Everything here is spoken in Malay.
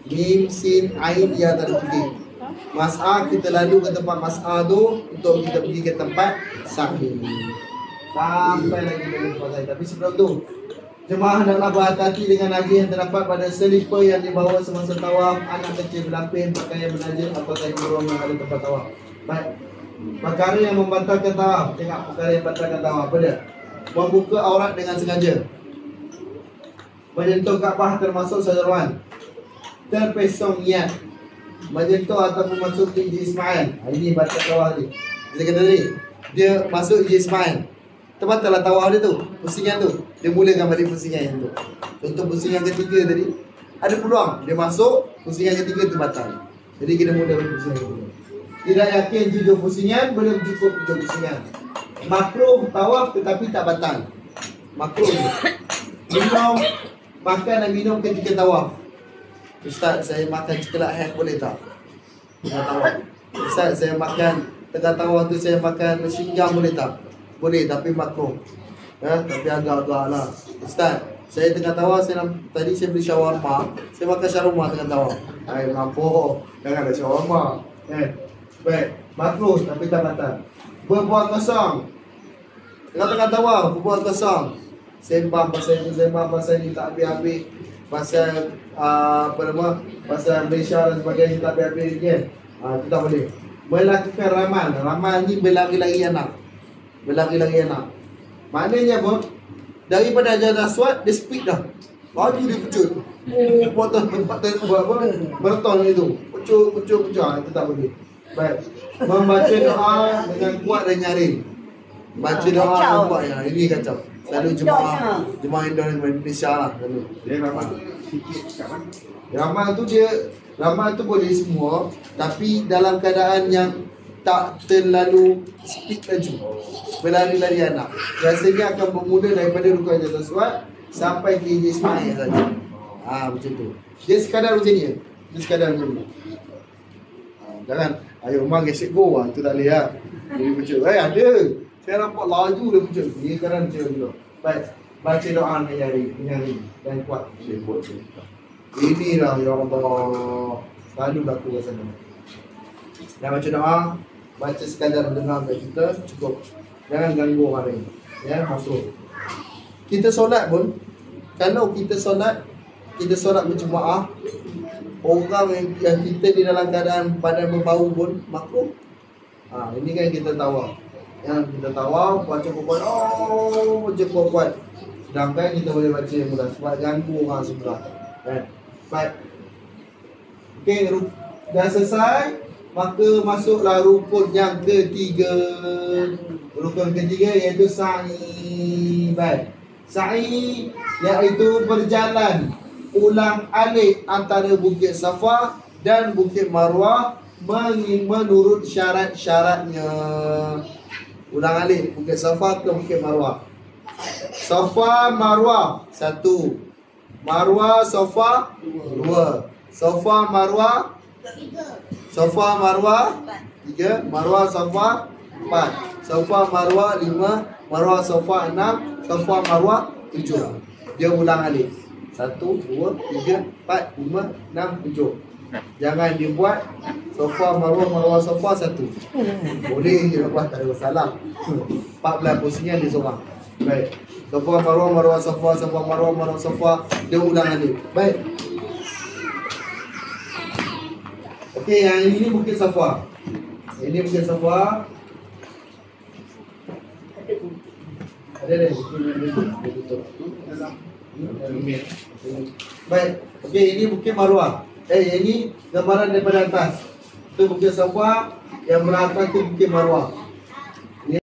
Mim, Sin, Ain, Ya tak ada pergi. Mas'ah kita lalu ke tempat mas'ah tu untuk kita pergi ke tempat sahih. Sampai lagi ke tempat sahih. Tapi sebelum tu, jemaah hendaklah berhati-hati dengan najis yang terdapat pada selipar yang dibawa semasa tawaf, anak kecil berlapis, pakaian bernajis atau kain burung yang ada tempat tawaf. Baik. Perkara yang membatalkan tawaf. Tengok perkara yang membatalkan tawaf. Apa dia? Membuka aurat dengan sengaja. Menyentuh Kaabah termasuk seruan. Terpesong niat. Menyentuh ataupun masuk ke Iji Ismail. Ini batal tawaf ni. Dia kata tadi, dia masuk Iji Ismail. Terbatal lah tawaf dia tu. Pusingan tu. Dia mulakan balik pusingan yang tu. Contoh pusingan ketiga tadi, ada peluang dia masuk, pusingan ketiga tu batal. Jadi kita mula balik pusingan ketiga. Tidak yakin 7 pusingan, belum cukup 7 pusingan. Makruh tawaf tetapi tak batal. Makruh. Minum, makan dan minum ketika tawaf. Ustaz, saya makan coklat hack boleh tak? Tengah tawaf. Ustaz, saya makan tengah tawaf tu saya makan singgam boleh tak? Boleh, tapi makruh. Tapi agak-agak lah. Ustaz, saya tengah tawaf, tadi saya beli shawarma. Saya makan shawarma tengah tawaf. Hai, mampu. Jangan ada shawarma. Baik, makruh tapi tak batal. Berbual kosong. Tengah-tengah tawaf, berbual kosong. Sembang pasal itu, sembang pasal ini tak habis-habis. Pasal pasal Malaysia dan sebagainya tak habis-habis kan. Itu tak boleh. Melakukan ramal. Ramal ni berlari-lari anak. Berlari-lari anak. Maknanya apa? Daripada Hajar Aswad, dia speed dah. Laju dia pecut. Potong tempat buat apa? Berton itu. Pecut. Itu tak boleh. Baik. Membaca doa dengan kuat dan nyaring. Baca doa dengan kuat ya. Ini kacau. Selalu jemaah Indonesia lah selalu. Dia ramal sikit kat mana? Ramal tu boleh semua, tapi dalam keadaan yang tak terlalu speed laju. Berlari-lari anak. Biasanya akan bermula daripada Rukun Hajar Aswad sampai ke Iji Ismail saja. Macam tu. Dia sekadar macam ni. Dia sekadar macam ni. Jangan ayo rumah gesek go itu tak boleh lah. Jadi macam ada. Saya nampak laju dia macam ni. Sekarang macam tu. Baik. Baca doa nyari dan kuat. Inilah ya Allah. Selalu berlaku kat sana. Dan baca doa, baca sekadar dengar kat kita cukup. Jangan ganggu orang lain. Ya, masuk. Kita solat pun, kalau kita solat berjemaah, orang yang kita di dalam keadaan badan berbau pun makruh. Ini kan kita tawaf. Yang kita tawaf, baca kuat-kuat. Baca kuat-kuat. Sedangkan kita boleh baca yang mudah sebab ganggu orang sebelah. Baik. Okey, dah selesai. Maka masuklah rukun yang ketiga. Rukun ketiga iaitu sa'i. Baik. Sa'i iaitu berjalan ulang alik antara Bukit Safa dan Bukit Marwah menurut syarat-syaratnya. Ulang alik Bukit Safa ke Bukit Marwah. Safa Marwah 1. Marwah Safa 2. Safa Marwah 3. Safa Marwah 3. Marwah Safa 4. Safa Marwah 5. Marwah Safa 6. Safa Marwah 7. Dia ulang alik 1, 2, 3, 4, 5, 6, 7. Jangan dia buat Safa Marwah Safa 1. Boleh je lepas tak ada masalah. 14 pusingan dia seorang. Baik. Safa Marwah Safa, Safa Marwah Safa. Dia ulang alik. Baik. Okey, yang ini Bukit Safa. Ini Bukit Safa. Ada. Baik. Okey, ini Bukit Marwah. Ini gambaran daripada atas. Itu Bukit Safa, yang beratas itu Bukit Marwah.